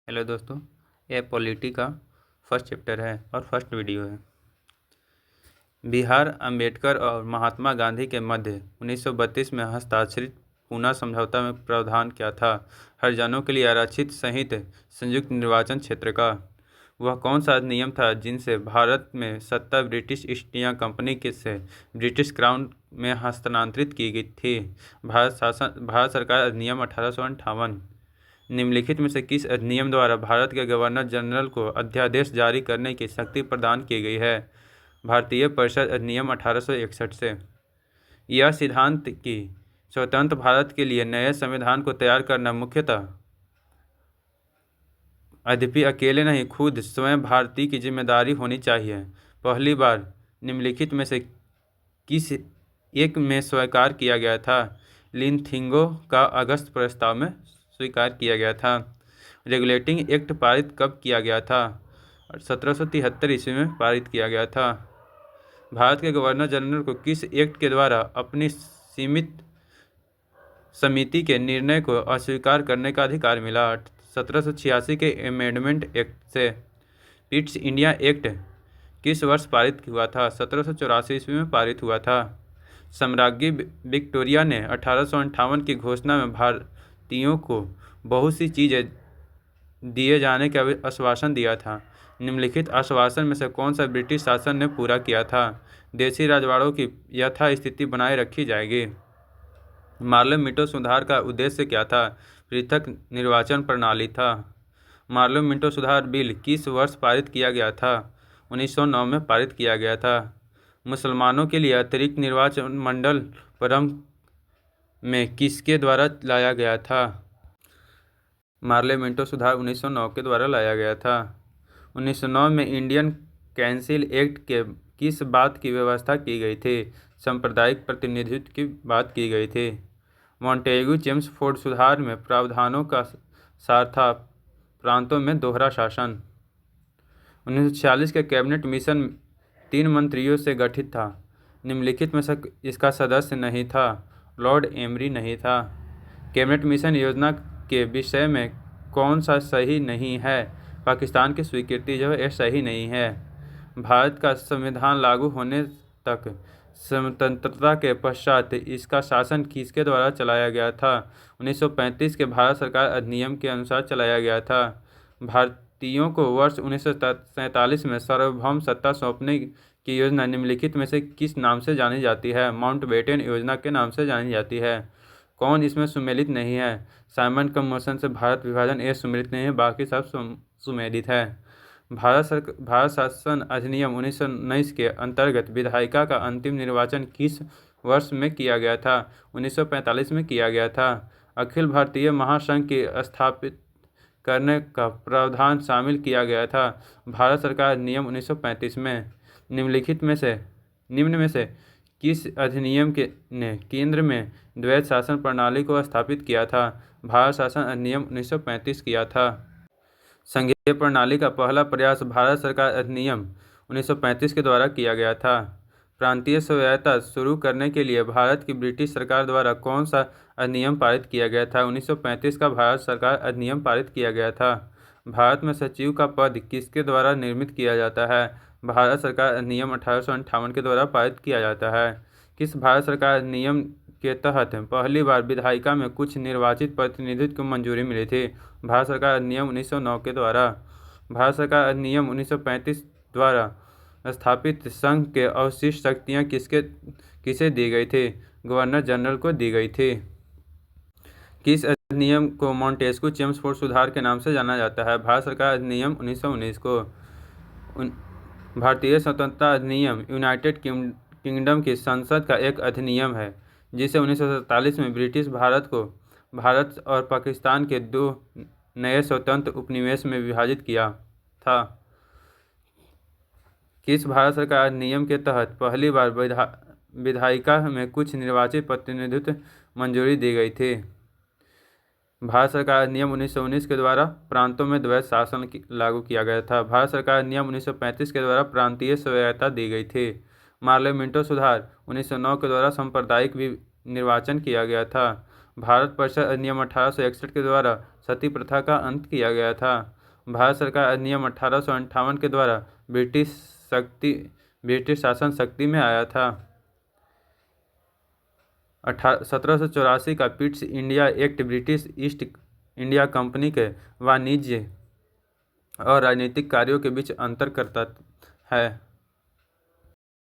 Hello दोस्तों, यह polity का फर्स्ट चैप्टर है और फर्स्ट वीडियो है। बिहार अम्बेडकर और महात्मा गांधी के मध्य 1932 में हस्ताक्षरित पूना समझौता में प्रावधान क्या था? हरिजनों के लिए आरक्षित सहित संयुक्त निर्वाचन क्षेत्र का। वह कौन सा अधिनियम था जिनसे भारत में सत्ता ब्रिटिश ईस्ट इंडिया कंपनी के से ब्रिटिश क्राउन में हस्तांतरित की गई थी? भारत सरकार अधिनियम 1858। निम्नलिखित में से किस अधिनियम द्वारा भारत के गवर्नर जनरल को अध्यादेश जारी करने की शक्ति प्रदान की गई है? भारतीय परिषद अधिनियम 1861 से। यह सिद्धांत कि स्वतंत्र भारत के लिए नए संविधान को तैयार करना मुख्यतः यद्यपि अकेले नहीं खुद स्वयं भारतीय की जिम्मेदारी होनी चाहिए, पहली बार निम्नलिखित में से किस एक में स्वीकार किया गया था? लिनथिंगो का अगस्त प्रस्ताव में स्वीकार किया गया था। रेगुलेटिंग एक्ट पारित कब किया गया था? 1773 ईस्वी में पारित किया गया था। भारत के गवर्नर जनरल को किस एक्ट के द्वारा अपनी सीमित समिति के निर्णय को अस्वीकार करने का अधिकार मिला? 1786 के अमेंडमेंट एक्ट से। पिट्स इंडिया एक्ट किस वर्ष पारित हुआ था? 1784 ईस्वी में पारित हुआ था। सम्राज्ञी विक्टोरिया ने 1858 की घोषणा में भारतीयों को बहुत सी चीज़ें दिए जाने का आश्वासन दिया था। निम्नलिखित आश्वासन में से कौन सा ब्रिटिश शासन ने पूरा किया था? देशी राजवाड़ों की यथास्थिति बनाए रखी जाएगी। मार्लो मिंटो सुधार का उद्देश्य क्या था? पृथक निर्वाचन प्रणाली था। मार्लो मिंटो सुधार बिल किस वर्ष पारित किया गया था? 1909 में पारित किया गया था। मुसलमानों के लिए अतिरिक्त निर्वाचन मंडल प्रारंभ में किसके द्वारा लाया गया था? मार्लो मिंटो सुधार 1909 के द्वारा लाया गया था। 1909 में इंडियन कैंसिल एक्ट के किस बात की व्यवस्था की गई थी? सांप्रदायिक प्रतिनिधित्व की बात की गई थी। मॉन्टेग्यू चेम्सफोर्ड सुधार में प्रावधानों का सार था प्रांतों में दोहरा शासन। 1946 के कैबिनेट मिशन 3 मंत्रियों से गठित था। निम्नलिखित में से इसका सदस्य नहीं था? लॉर्ड एमरी नहीं था। कैबिनेट मिशन योजना के विषय में कौन सा सही नहीं है? पाकिस्तान की स्वीकृति जो है यह सही नहीं है। भारत का संविधान लागू होने तक स्वतंत्रता के पश्चात इसका शासन किसके द्वारा चलाया गया था? 1935 के भारत सरकार अधिनियम के अनुसार चलाया गया था। भारतीयों को वर्ष 1947 में सार्वभौम सत्ता सौंपने की योजना निम्नलिखित में से किस नाम से जानी जाती है? माउंटबेटन योजना के नाम से जानी जाती है। कौन इसमें सुमेलित नहीं है? साइमन कमीशन से भारत विभाजन यह सुमेलित नहीं है, बाकी सब सुमेलित है। भारत शासन अधिनियम 1919 के अंतर्गत विधायिका का अंतिम निर्वाचन किस वर्ष में किया गया था? 1945 में किया गया था। अखिल भारतीय महासंघ की स्थापित करने का प्रावधान शामिल किया गया था भारत सरकार अधिनियम 1935 में। निम्न में से किस अधिनियम ने केंद्र में द्वैध शासन प्रणाली को स्थापित किया था? भारत शासन अधिनियम 1935 किया था। संघीय प्रणाली का पहला प्रयास भारत सरकार अधिनियम 1935 के द्वारा किया गया था। प्रांतीय स्वायत्तता शुरू करने के लिए भारत की ब्रिटिश सरकार द्वारा कौन सा अधिनियम पारित किया गया था? 1935 का भारत सरकार अधिनियम पारित किया गया था। भारत में सचिव का पद किसके द्वारा निर्मित किया जाता है? भारत सरकार अधिनियम 1858 के द्वारा पारित किया जाता है। किस भारत सरकार अधिनियम के तहत पहली बार विधायिका में कुछ निर्वाचित प्रतिनिधित्व को मंजूरी मिली थी? भारत सरकार अधिनियम 1909 के द्वारा। भारत सरकार अधिनियम 1935 द्वारा स्थापित संघ के अवशिष्ट शक्तियाँ किसे दी गई थी? गवर्नर जनरल को दी गई थी। किस अधिनियम को मॉन्टेस्क्यू चेम्सफोर्ड सुधार के नाम से जाना जाता है? भारत सरकार अधिनियम 1919 को। भारतीय स्वतंत्रता अधिनियम यूनाइटेड किंगडम की संसद का एक अधिनियम है जिसे 1947 में ब्रिटिश भारत को भारत और पाकिस्तान के 2 नए स्वतंत्र उपनिवेश में विभाजित किया था। किस भारत सरकार अधिनियम के तहत पहली बार विधायिका में कुछ निर्वाचित प्रतिनिधित्व मंजूरी दी गई थी? भारत सरकार अधिनियम 1919 के द्वारा प्रांतों में द्वैध शासन लागू किया गया था। भारत सरकार अधिनियम 1935 के द्वारा प्रांतीय स्वायत्तता दी गई थी। मार्लो मिंटो सुधार 1909 के द्वारा सांप्रदायिक निर्वाचन किया गया था। भारत परिषद अधिनियम 1861 के द्वारा सती प्रथा का अंत किया गया था। भारत सरकार अधिनियम 1858 के द्वारा ब्रिटिश शासन शक्ति में आया था। 1784 का Pitt's India act British east India company के वाणिज्य और राजनीतिक कार्यों के बीच अंतर करता है।